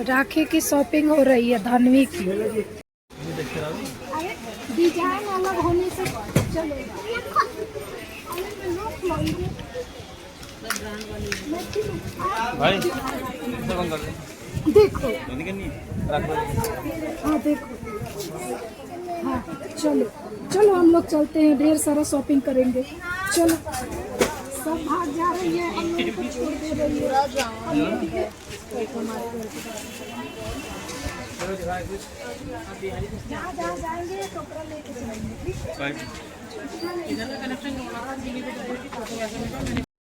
राखी की शॉपिंग हो रही है धानवी की। डिजाइन अलग होने से चलेगा। भाई देखो, हाँ देखो, हाँ चलो चलो हम लोग चलते हैं, ढेर सारा शॉपिंग करेंगे। चलो सब भाग जा रही है, हम लोग को छोड़ दे रही है। जहाँ जहाँ जाएंगे कपड़ा लेके जाएंगे।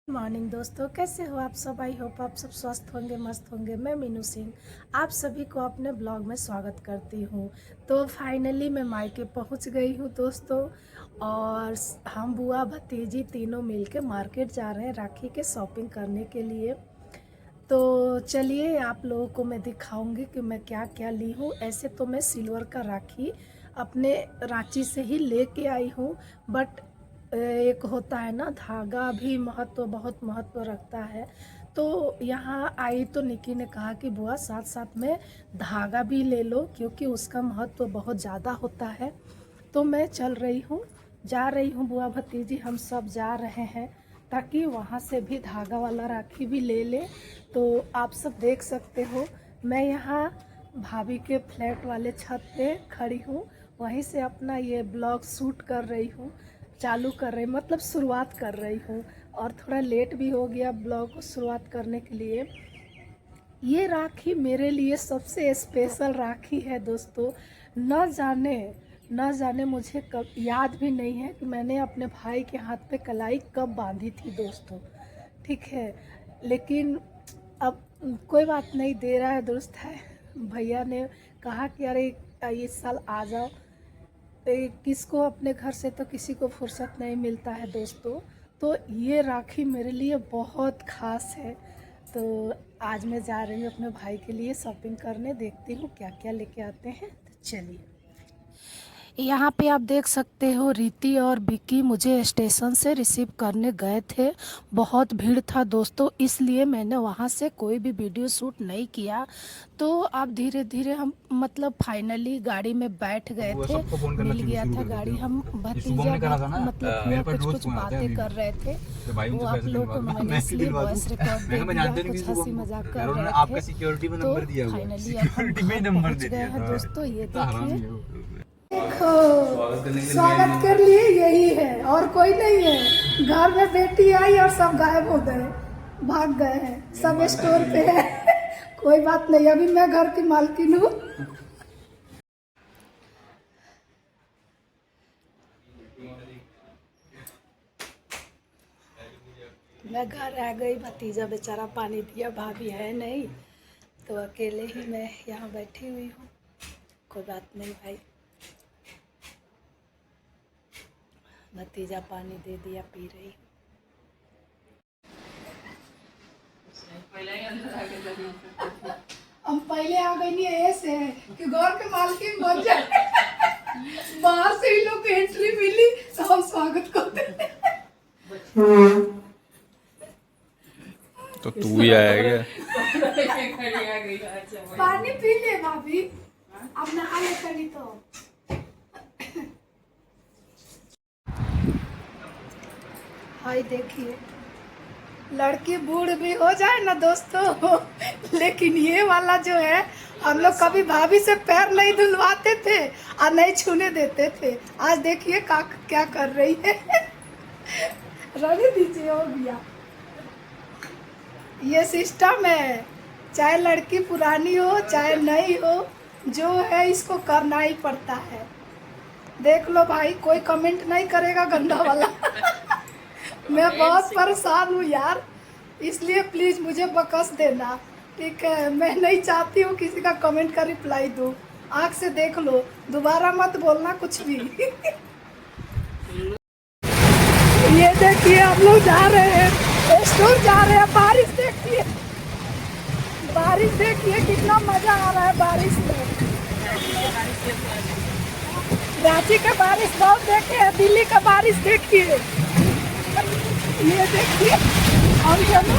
मॉर्निंग दोस्तों, कैसे हो आप सब? आई होप आप सब स्वस्थ होंगे, मस्त होंगे। मैं मीनू सिंह आप सभी को अपने ब्लॉग में स्वागत करती हूँ। तो फाइनली मैं मायके पहुँच गई हूँ दोस्तों, और हम बुआ भतीजी तीनों मिलके मार्केट जा रहे हैं राखी के शॉपिंग करने के लिए। तो चलिए आप लोगों को मैं दिखाऊंगी कि मैं क्या क्या ली हूँ। ऐसे तो मैं सिल्वर का राखी अपने रांची से ही लेके आई हूँ, बट एक होता है ना, धागा भी बहुत महत्व रखता है। तो यहाँ आई तो निकी ने कहा कि बुआ साथ साथ में धागा भी ले लो, क्योंकि उसका महत्व बहुत ज़्यादा होता है। तो मैं चल रही हूँ, जा रही हूँ बुआ भतीजी हम सब जा रहे हैं, ताकि वहाँ से भी धागा वाला राखी भी ले ले। तो आप सब देख सकते हो, मैं यहाँ भाभी के फ्लैट वाले छत पे खड़ी हूँ, वहीं से अपना ये ब्लॉग शूट कर रही हूँ, चालू कर रही, मतलब शुरुआत कर रही हूँ। और थोड़ा लेट भी हो गया ब्लॉग को शुरुआत करने के लिए। ये राखी मेरे लिए सबसे स्पेशल राखी है दोस्तों। न जाने मुझे कब याद भी नहीं है कि मैंने अपने भाई के हाथ पे कलाई कब बांधी थी दोस्तों, ठीक है। लेकिन अब कोई बात नहीं, दे रहा है दुरुस्त है। भैया ने कहा कि अरे इस साल आ जाओ। किसको अपने घर से तो किसी को फुर्सत नहीं मिलता है दोस्तों। तो ये राखी मेरे लिए बहुत ख़ास है। तो आज मैं जा रही हूँ अपने भाई के लिए शॉपिंग करने, देखती हूँ क्या क्या लेके आते हैं। तो चलिए, यहाँ पे आप देख सकते हो रीति और विक्की मुझे स्टेशन से रिसीव करने गए थे। बहुत भीड़ था दोस्तों, इसलिए मैंने वहाँ से कोई भी वीडियो शूट नहीं किया। तो अब धीरे धीरे हम मतलब फाइनली गाड़ी में बैठ गए थे, मिल गया था गाड़ी। हम भतीजा मतलब कुछ बातें कर रहे थे, वो आप लोगों को मैंने इसलिए वॉइस रिकॉर्ड दे दिया, कुछ हंसी मजाक कर रहे थे। तो फाइनली अब हम पहुँच गए हैं दोस्तों। ये देखिए, देखो स्वागत कर लिए, यही है और कोई नहीं है। घर में बेटी आई और सब गायब हो गए, भाग गए हैं, सब स्टोर पे है। कोई बात नहीं, अभी मैं घर की मालकिन हूँ। मैं घर आ गई, भतीजा बेचारा पानी दिया, भाभी है नहीं, तो अकेले ही मैं यहाँ बैठी हुई हूँ। कोई बात नहीं भाई, भतीजा पानी दे दिया, पी रही। हम पहले आ गई नहीं ऐसे कि घर के मालकिन बन जाए। बाहर से ही लोग एंट्री मिली तो हम स्वागत करते। तो तू ही आएगा। पानी पी ले भाभी, अब नहा ले करी तो। हाय देखिए, लड़की बूढ़ भी हो जाए ना दोस्तों, लेकिन ये वाला जो है, हम लोग कभी भाभी से पैर नहीं धुलवाते थे और नहीं छूने देते थे। आज देखिए क्या कर रही है। रहने दीजिए, हो गया। ये सिस्टम है, चाहे लड़की पुरानी हो चाहे नहीं हो, जो है इसको करना ही पड़ता है। देख लो भाई, कोई कमेंट नहीं करेगा गंदा वाला। मैं बहुत परेशान हूँ यार, इसलिए प्लीज़ मुझे बकस देना, ठीक है। मैं नहीं चाहती हूँ किसी का कमेंट का रिप्लाई दूँ। आँख से देख लो, दोबारा मत बोलना कुछ भी। ये देखिए हम लोग जा रहे हैं, स्टोर जा रहे हैं। बारिश देखिए, बारिश देखिए, कितना मज़ा आ रहा है बारिश में। रांची का बारिश बहुत देखे हैं, दिल्ली का बारिश देखिए। ये देखिए हम दोनों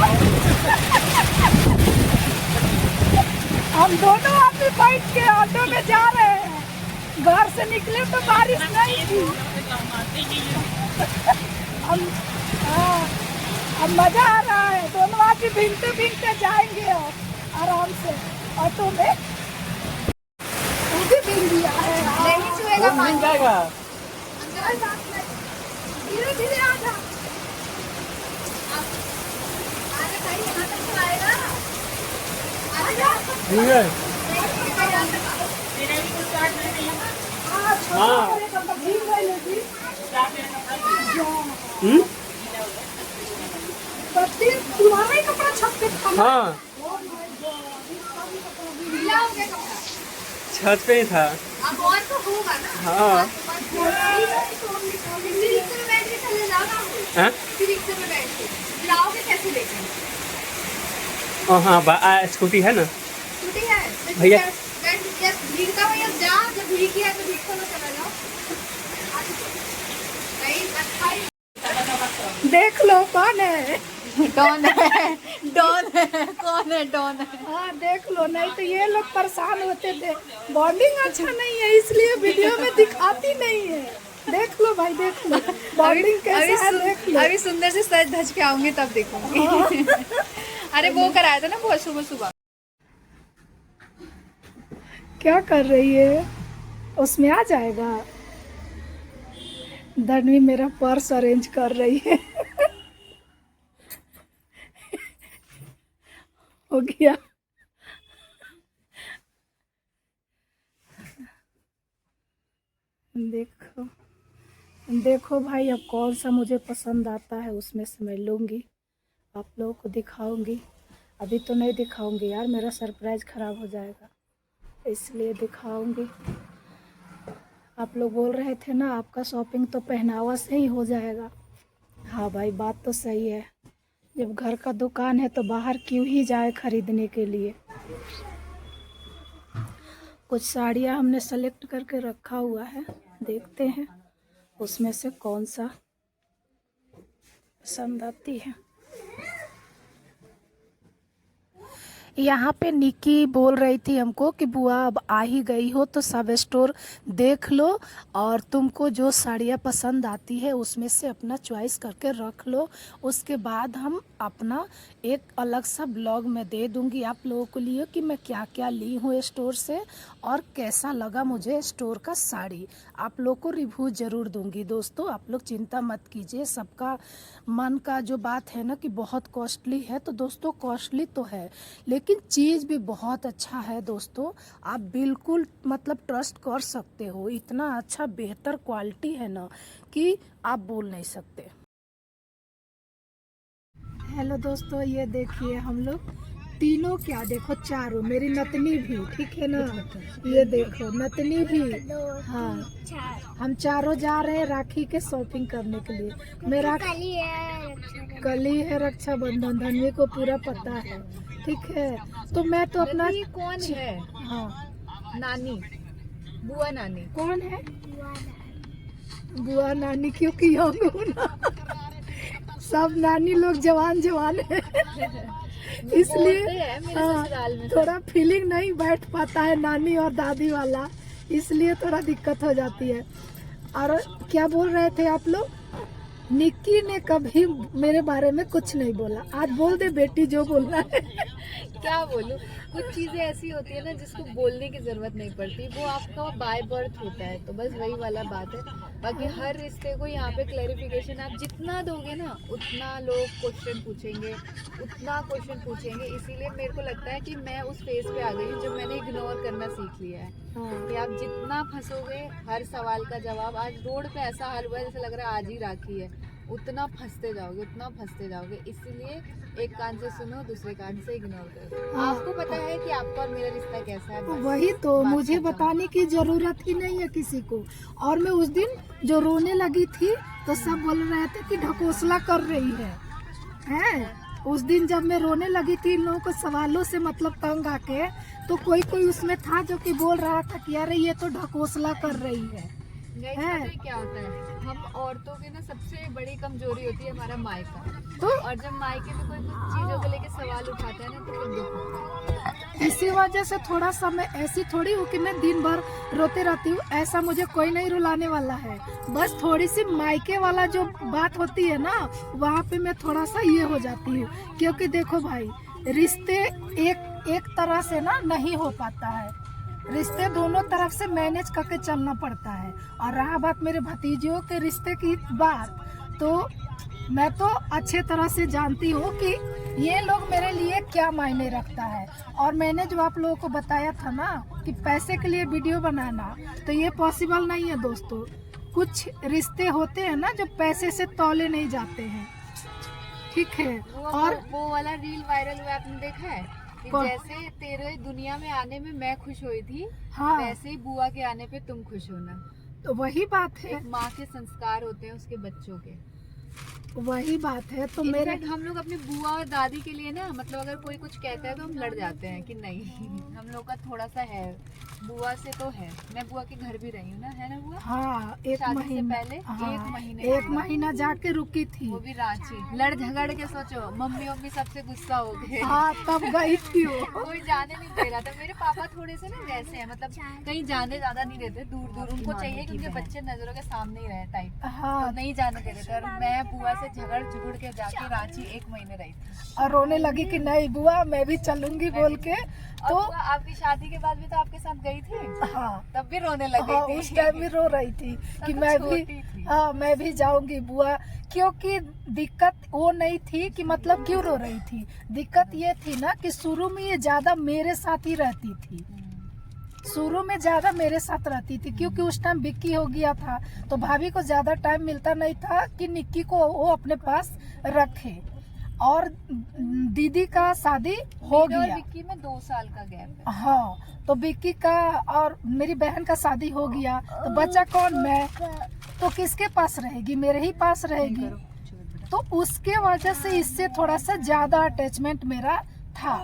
हम दोनों अभी बैठ के ऑटो में जा रहे हैं। घर से निकले तो बारिश नहीं थी। अब मजा आ रहा है। दोनों आदमी भीगते भीगते जाएंगे और आराम से ऑटो में। वो भी भीग गया है। नहीं छुएगा पानी जाएगा। धीरे धीरे आ जा। आगे भाई यहाँ तक तो आएगा। ठीक है। हाँ तुम्हारा ही कपड़ा छत पे था ना? हाँ गीला हो गया कपड़ा। छत पे ही था। अब और तो होगा ना। हाँ किसी रिक्शे में बैठ के चले जाओ ना। हाँ किसी रिक्शे में बैठ के लाओगे कैसे लेकर? हाँ स्कूटी है ना। स्कूटी है तो भैया। बैठ या भीगता भैया जा। जब भीग गया तो भीगता हुआ चला जाओ। नहीं अच्छा ही देख लो कौन है। डॉन है। डॉन है। कौन है डॉन है? हाँ देख लो, नहीं तो ये लोग परेशान होते थे। बॉन्डिंग अच्छा नहीं है इसलिए वीडियो में दिखाती नहीं है। देख लो भाई देख लो बॉन्डिंग कैसा है देख लो। अभी सुंदर से सज धज के आऊंगी तब देखूंगी। अरे वो कराया था ना बहुत सुबह सुबह। क्या कर रही है? उसमें आ जाएगा। धनवी मेरा पर्स अरेंज कर रही है। हो गया। देखो देखो भाई, अब कौन सा मुझे पसंद आता है उसमें से मैं लूँगी, आप लोगों को दिखाऊंगी। अभी तो नहीं दिखाऊंगी यार, मेरा सरप्राइज ख़राब हो जाएगा, इसलिए दिखाऊंगी। आप लोग बोल रहे थे ना आपका शॉपिंग तो पहनावा से ही हो जाएगा। हाँ भाई बात तो सही है, जब घर का दुकान है तो बाहर क्यों ही जाए खरीदने के लिए। कुछ साड़ियाँ हमने सेलेक्ट करके रखा हुआ है, देखते हैं उसमें से कौन सा पसंद आती है। यहाँ पे निक्की बोल रही थी हमको कि बुआ अब आ ही गई हो तो सब स्टोर देख लो और तुमको जो साड़ियाँ पसंद आती है उसमें से अपना चॉइस करके रख लो। उसके बाद हम अपना एक अलग सा ब्लॉग में दे दूँगी आप लोगों के लिए कि मैं क्या क्या ली हूँ स्टोर से और कैसा लगा मुझे स्टोर का साड़ी। आप लोग को रिव्यू ज़रूर दूँगी। दोस्तों आप लोग चिंता मत कीजिए, सबका मन का जो बात है ना कि बहुत कॉस्टली है, तो दोस्तों कॉस्टली तो है लेकिन चीज़ भी बहुत अच्छा है। दोस्तों आप बिल्कुल मतलब ट्रस्ट कर सकते हो, इतना अच्छा बेहतर क्वालिटी है ना कि आप बोल नहीं सकते। हेलो दोस्तों, ये देखिए हम लोग तीनों, क्या देखो चारों, मेरी नतनी भी, ठीक है ना, ये देखो नतनी भी, हाँ हम चारों जा रहे हैं राखी के शॉपिंग करने के लिए। मेरा कल ही है रक्षाबंधन, धनवी को पूरा पता है, ठीक है। तो मैं तो अपना कौन है? हाँ नानी, बुआ नानी। कौन है? बुआ नानी, क्योंकि यंग हूँ ना, सब नानी लोग जवान जवान है इसलिए हाँ, थोड़ा फीलिंग नहीं बैठ पाता है नानी और दादी वाला, इसलिए थोड़ा दिक्कत हो जाती है। और क्या बोल रहे थे आप लोग? निक्की ने कभी मेरे बारे में कुछ नहीं बोला, आज बोल दे बेटी जो बोलना है। क्या बोलूं, कुछ चीजें ऐसी होती है ना जिसको बोलने की जरूरत नहीं पड़ती, वो आपका बाय बर्थ होता है, तो बस वही वाला बात है। बाकी हर रिश्ते को यहाँ पे क्लैरिफिकेशन आप जितना दोगे ना उतना लोग क्वेश्चन पूछेंगे, उतना क्वेश्चन पूछेंगे। इसीलिए मेरे को लगता है कि मैं उस फेज पे आ गई हूँ जब मैंने इग्नोर करना सीख लिया है कि आप जितना फंसोगे हर सवाल का जवाब, आज रोड पे ऐसा हाल हुआ है जैसे लग रहा है आज ही राखी है, उतना फंसते जाओगे, उतना फंसते जाओगे। इसीलिए एक कान से सुनो, दूसरे कान से इग्नोर करो। आपको पता है कि आपका और मेरा रिश्ता कैसा है, वही तो मुझे बताने की जरूरत ही नहीं है किसी को। और मैं उस दिन जो रोने लगी थी तो सब बोल रहे थे कि ढकोसला कर रही है। उस दिन जब मैं रोने लगी थी इन लोगों को सवालों से मतलब तंग आके, तो कोई उसमें था जो कि बोल रहा था कि अरे ये तो ढकोसला कर रही है। क्या होता है, हम औरतों की ना सबसे बड़ी कमजोरी होती है हमारा मायका, तो और जब मायके में कोई कुछ चीजों को लेके सवाल उठाता है ना तो फिर दुख होता है। इसी वजह से थोड़ा सा मैं ऐसी थोड़ी हूँ कि मैं दिन भर रोते रहती हूँ, ऐसा मुझे कोई नहीं रुलाने वाला है। बस थोड़ी सी मायके वाला जो बात होती है ना, वहाँ पे मैं थोड़ा सा ये हो जाती हूँ, क्योंकि देखो भाई, रिश्ते एक तरह से ना नहीं हो पाता है, रिश्ते दोनों तरफ से मैनेज करके चलना पड़ता है। और रहा बात मेरे भतीजों के रिश्ते की बात, तो मैं तो अच्छे तरह से जानती हूँ कि ये लोग मेरे लिए क्या मायने रखता है। और मैंने जो आप लोगों को बताया था ना कि पैसे के लिए वीडियो बनाना, तो ये पॉसिबल नहीं है दोस्तों। कुछ रिश्ते होते हैं ना जो पैसे से तौले नहीं जाते हैं, ठीक है। और वो वाला रील वायरल हुआ, आपने देखा है कि कौन? जैसे तेरे दुनिया में आने में मैं खुश हुई थी, हाँ, वैसे ही बुआ के आने पे तुम खुश होना। तो वही बात है, एक माँ के संस्कार होते हैं उसके बच्चों के। वही बात है। तो मेरे इनफैक्ट हम लोग अपनी बुआ और दादी के लिए ना, मतलब अगर कोई कुछ कहता है तो हम लड़ जाते हैं कि नहीं हम लोग का थोड़ा सा है, बुआ से तो है। मैं बुआ के घर भी रही हूँ ना, है ना बुआ? हाँ, एक शादी से महीना, पहले हाँ, एक महीने एक महीना जाके रुकी थी। वो भी रांची। लड़ झगड़ के सोचो, मम्मी सबसे गुस्सा हो गए। हाँ, तब गई थी वो। कोई जाने नहीं दे रहा था। मेरे पापा थोड़े से ना वैसे हैं, मतलब कहीं जाने ज्यादा नहीं देते, दूर दूर उनको चाहिए कि उनके बच्चे नजरों के सामने ही रहे टाइप, हाँ, तो नहीं जाने दे रहे थे। और मैं बुआ से झगड़ झुगड़ के जाके रांची 1 महीने रही थी। और रोने लगी कि नहीं बुआ मैं भी चलूंगी बोल के। तो तो आपकी शादी के बाद भी तो आपके साथ गई थी, हाँ, तब भी रोने लगी हाँ, थी। उस टाइम भी रो रही थी कि तो मैं भी, छोटी थी। हाँ, मैं भी जाऊंगी बुआ। क्योंकि दिक्कत वो नहीं थी कि मतलब क्यों रो रही थी, दिक्कत ये थी ना कि शुरू में ये ज्यादा मेरे साथ ही रहती थी, शुरू में ज्यादा मेरे साथ रहती थी, क्योंकि उस टाइम विक्की हो गया था, तो भाभी को ज्यादा टाइम मिलता नहीं था कि निक्की को वो अपने पास रखे। और दीदी का शादी हो मेरे और गया, विक्की में 2 साल का गैप है। हाँ, तो विक्की का और मेरी बहन का शादी हो गया, तो बच्चा कौन, मैं, तो किसके पास रहेगी, मेरे ही पास रहेगी। तो उसके वजह से इससे थोड़ा सा ज्यादा अटैचमेंट मेरा था।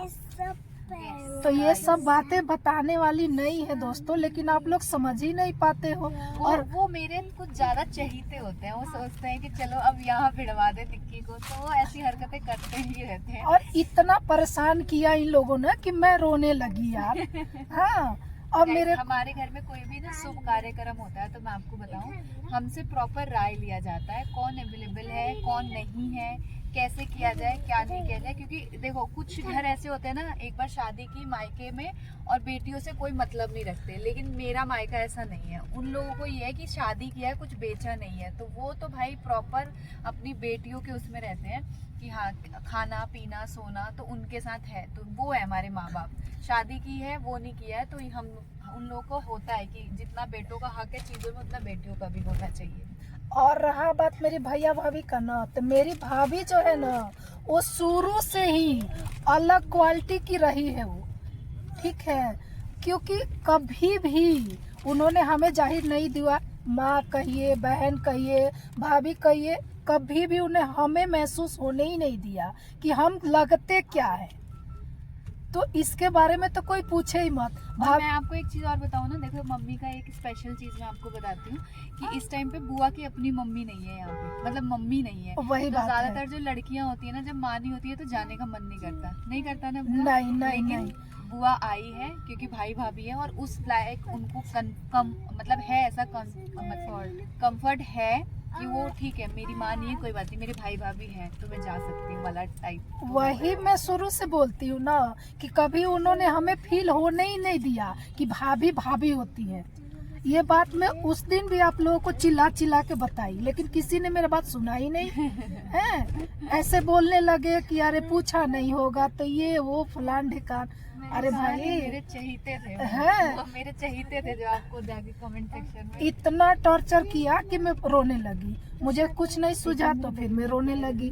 तो ये सब बातें बताने वाली नहीं है दोस्तों, लेकिन आप लोग समझ ही नहीं पाते हो। और वो मेरे कुछ ज्यादा चहीते होते हैं, वो सोचते हैं कि चलो अब यहाँ भिड़वा दे निक्की को, तो वो ऐसी हरकतें करते ही रहते हैं। और इतना परेशान किया इन लोगों ने कि मैं रोने लगी यार। हाँ, और मेरे हमारे घर में कोई भी ना शुभ कार्यक्रम होता है तो मैं आपको बताऊं, हमसे प्रॉपर राय लिया जाता है, कौन अवेलेबल है कौन नहीं है, कैसे किया जाए क्या नहीं किया जाए। क्योंकि देखो कुछ घर ऐसे होते हैं ना, एक बार शादी की मायके में और बेटियों से कोई मतलब नहीं रखते, लेकिन मेरा मायका ऐसा नहीं है। उन लोगों को ये है कि शादी किया है, कुछ बेचा नहीं है, तो वो तो भाई प्रॉपर अपनी बेटियों के उसमें रहते हैं कि हाँ खाना पीना सोना तो उनके साथ है, तो वो है हमारे माँ बाप। शादी की है वो नहीं किया है, तो हम उन लोगों को होता है कि जितना बेटों का हक है चीजों में, उतना बेटियों का भी होना चाहिए। और रहा बात मेरी भैया भाभी का ना, तो मेरी भाभी जो है ना, वो शुरू से ही अलग क्वालिटी की रही है वो, ठीक है। क्योंकि कभी भी उन्होंने हमें जाहिर नहीं दिया, माँ कहिए बहन कहिए भाभी कहिए, कभी भी उन्हें हमें महसूस होने ही नहीं दिया कि हम लगते क्या है। तो इसके बारे में तो कोई पूछे ही मत। और मैं आपको एक चीज और बताऊँ ना, देखो मम्मी का एक स्पेशल चीज मैं आपको बताती हूँ कि इस टाइम पे बुआ की अपनी मम्मी नहीं है यहाँ पे, मतलब मम्मी नहीं है। वही तो बात है। ज्यादातर जो लड़कियां होती है ना, जब माँ नहीं होती है तो जाने का मन नहीं करता ना बुआ? नहीं नहीं लेकिन नहीं, बुआ आई है क्योंकि भाई भाभी है, और उस लायक उनको मतलब है ऐसा कंफर्ट है कि वो ठीक है, मेरी माँ नहीं है कोई बात नहीं, मेरे भाई भाभी हैं तो मैं जा सकती हूँ वाला टाइप। वही मैं शुरू से बोलती हूँ ना कि कभी उन्होंने हमें फील होने ही नहीं दिया कि भाभी भाभी होती है। ये बात मैं उस दिन भी आप लोगों को चिल्ला चिल्ला के बताई, लेकिन किसी ने मेरी बात सुना ही नहीं है। ऐसे बोलने लगे कि अरे पूछा नहीं होगा तो ये वो फलान ढिकान। अरे भाई मेरे चहीते थे हैं, वो मेरे चहीते थे जो आपको जाके कमेंट सेक्शन में इतना टॉर्चर किया कि मैं रोने लगी, मुझे कुछ नहीं सूझा तो फिर मैं रोने लगी।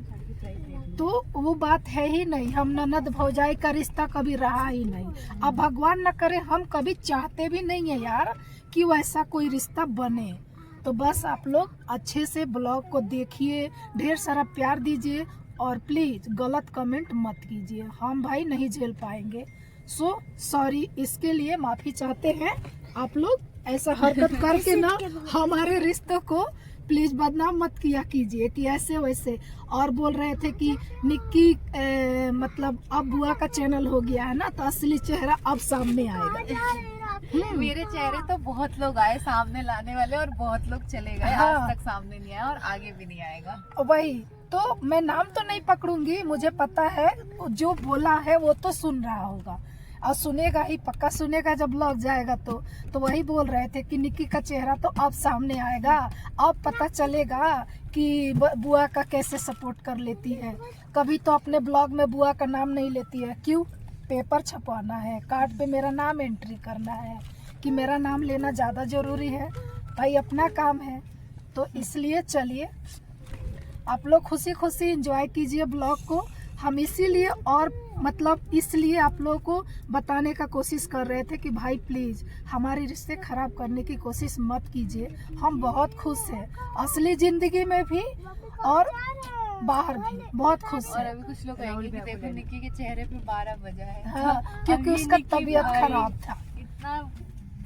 तो वो बात है ही नहीं, हम ननद भौजाई का रिश्ता कभी रहा ही नहीं। अब भगवान न करे, हम कभी चाहते भी नहीं है यार कि वैसा कोई रिश्ता बने। तो बस आप लोग अच्छे से ब्लॉग को देखिए, ढेर सारा प्यार दीजिए, और प्लीज गलत कमेंट मत कीजिए, हम भाई नहीं झेल पाएंगे। सो सॉरी, इसके लिए माफी चाहते हैं। आप लोग ऐसा हरकत करके ना हमारे रिश्तों को प्लीज बदनाम मत किया कीजिए कि ऐसे वैसे। और बोल रहे थे कि निक्की मतलब अब बुआ का चैनल हो गया है ना, तो असली चेहरा अब सामने आएगा। मेरे चेहरे तो बहुत लोग आए सामने लाने वाले और बहुत लोग चले गए। हाँ। आज तक सामने नहीं आया और आगे भी नहीं आएगा। वही तो, मैं नाम तो नहीं पकड़ूंगी, मुझे पता है जो बोला है वो तो सुन रहा होगा और सुनेगा ही, पक्का सुनेगा जब लग जाएगा तो वही बोल रहे थे कि निक्की का चेहरा तो अब सामने आएगा, अब पता चलेगा कि बुआ का कैसे सपोर्ट कर लेती है। कभी तो अपने ब्लॉग में बुआ का नाम नहीं लेती है, क्यों? पेपर छपवाना है, कार्ड पे मेरा नाम एंट्री करना है कि मेरा नाम लेना ज़्यादा ज़रूरी है? भाई अपना काम है, तो इसलिए चलिए आप लोग खुशी खुशी एंजॉय कीजिए ब्लॉग को। हम इसीलिए और मतलब इसलिए आप लोगों को बताने का कोशिश कर रहे थे कि भाई प्लीज़ हमारे रिश्ते ख़राब करने की कोशिश मत कीजिए। हम बहुत खुश हैं, असली ज़िंदगी में भी और बाहर भी बहुत खुश और है। अभी कुछ लोग कहेंगे कि देखो निक्की के चेहरे पे 12 बजा है। हाँ, क्योंकि अब ये उसका निक्की तबीयत भाई, खराब था। इतना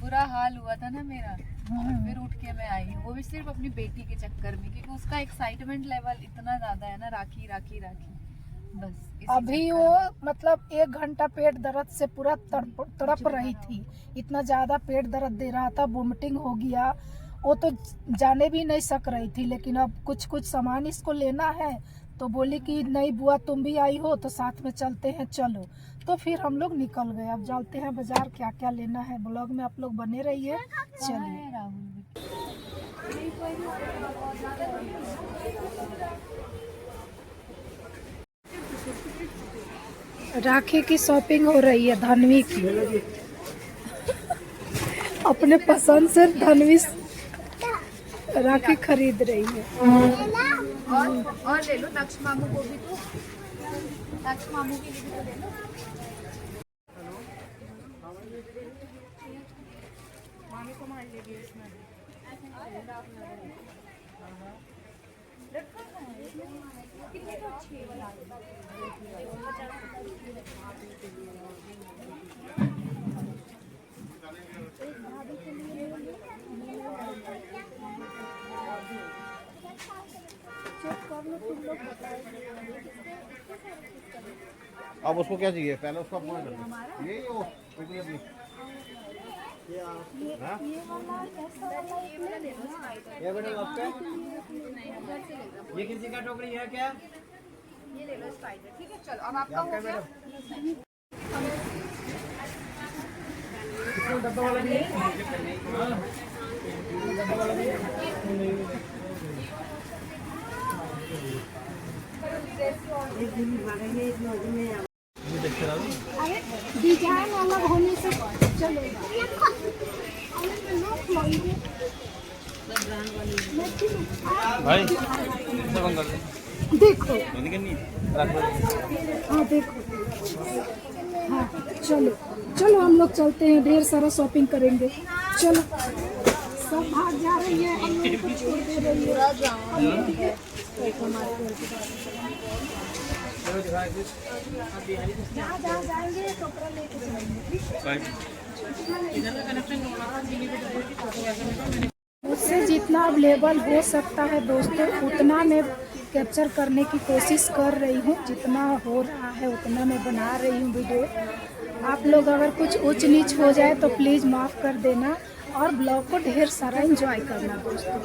बुरा हाल हुआ था ना मेरा, और फिर उठ के मैं आई हूँ, वो भी सिर्फ अपनी बेटी के चक्कर में, क्योंकि उसका एक्साइटमेंट लेवल इतना ज्यादा है ना, राखी राखी राखी, बस इसी अभी चक्कर वो में। मतलब 1 घंटा पेट दर्द से पूरा तड़प रही थी, इतना ज़्यादा पेट दर्द दे रहा था, वोमिटिंग हो गया। वो तो जाने भी नहीं सक रही थी, लेकिन अब कुछ सामान इसको लेना है तो बोली कि नहीं बुआ तुम भी आई हो तो साथ में चलते हैं, चलो। तो फिर हम लोग निकल गए। अब चलते हैं बाजार, क्या क्या लेना है ब्लॉग में आप लोग बने रहिए। चलिए है राहुल राखी की शॉपिंग हो रही है धनवी की। अपने पसंद से धनवी राखी खरीद रही है। और ले लो नक्श मामू को भी, तो नक्श मामू के लिए भी तो ले लो। अब उसको क्या चाहिए, पहले उसको अपना कर दो। ये वो ये बेटा आपका, ये किसी का टोकरी है क्या? ये ले लो स्पाइडर, ठीक है चलो अब आपका हो गया। डब्बा वाला भी है, डब्बा वाला भी है। अरे डिजाइन अलग होने से चलेगा। भाई देखो हाँ देखो, हाँ चलो चलो हम लोग चलते हैं, ढेर सारा शॉपिंग करेंगे। चलो सब भाग जा रही है, हम लोग को छोड़ दे रही है। जहाँ जहाँ जाएंगे कपड़ा लेके चलेंगे। मुझसे जितना अवेलेबल हो सकता है दोस्तों उतना मैं कैप्चर करने की कोशिश कर रही हूँ, जितना हो रहा है उतना मैं बना रही हूँ वीडियो। आप लोग अगर कुछ ऊंच नीच हो जाए तो प्लीज़ माफ़ कर देना और ब्लॉग को ढेर सारा एंजॉय करना दोस्तों।